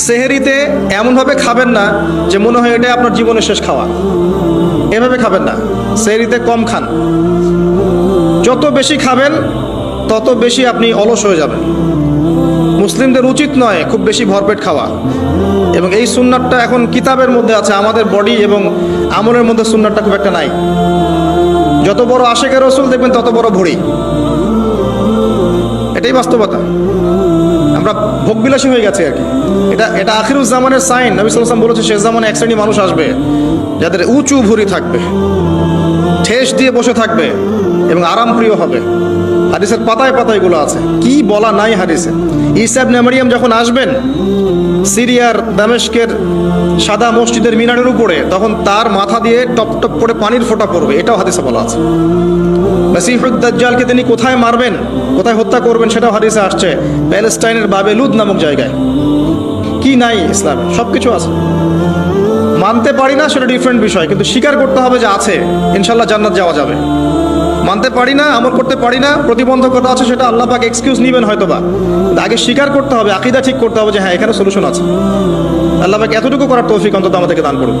সেহেরিতে এমনভাবে খাবেন না যে মনে হয় এটা আপনার জীবনের শেষ খাওয়া, এভাবে খাবেন না। সেহেরিতে কম খান, যত বেশি খাবেন তত বেশি আপনি অলস হয়ে যাবেন। মুসলিমদের উচিত নয় খুব বেশি ভরপেট খাওয়া, এবং এই সুন্নাতটা এখন কিতাবের মধ্যে আছে, আমাদের বডি এবং আমলের মধ্যে সুন্নাতটা খুব একটা নাই। যত বড় আশেকের রসুল দেখবেন তত বড় ভুঁড়ি, এটাই বাস্তবতা। আমরা ভোগবিলাসী হয়ে গেছে আর কি। এটা আখিরুজ্জামানের সাইন। নবী সাল্লাল্লাহু আলাইহি ওয়াসাল্লাম বলেছে শেষ জামানে এক শ্রেণী মানুষ আসবে যাদের উঁচু ভুঁড়ি থাকবে, ঠেস দিয়ে বসে থাকবে এবং আরামপ্রিয় হবে। হাদিসের পাতায় পাতায় এগুলো আছে, কি বলা নাই হাদিসে। ঈসা ইবনে মারইয়াম যখন আসবেন সিরিয়ার দামেস্কের সাদা মসজিদের মিনারের উপরে, তখন তার মাথা দিয়ে টপ টপ করে পানির ফোঁটা পড়বে, এটাও হাদিসে বলা আছে। মাসীহুদ দাজ্জালকে তিনি কোথায় মারবেন, কোথায় হত্যা করবেন, সেটাও হাদিসে আসছে, প্যালেস্টাইনের বাবেলুদ নামক জায়গায়। কি নাই ইসলামে? সব কিছু আছে। মানতে পারি না সেটা ডিফারেন্ট বিষয়, কিন্তু স্বীকার করতে হবে যে আছে, ইনশাল্লাহ জান্নাত যাওয়া যাবে। মানতে পারি না, আমল করতে পারি না, প্রতিবন্ধকতা আছে, সেটা আল্লাহ পাক এক্সকিউজ নেবেন হয়তোবা, আগে স্বীকার করতে হবে, আকীদা ঠিক করতে হবে যে হ্যাঁ এখানে সলিউশন আছে। আল্লাহ পাক এতটুকু করার তৌফিক অন্তত আমাদেরকে দান করুন।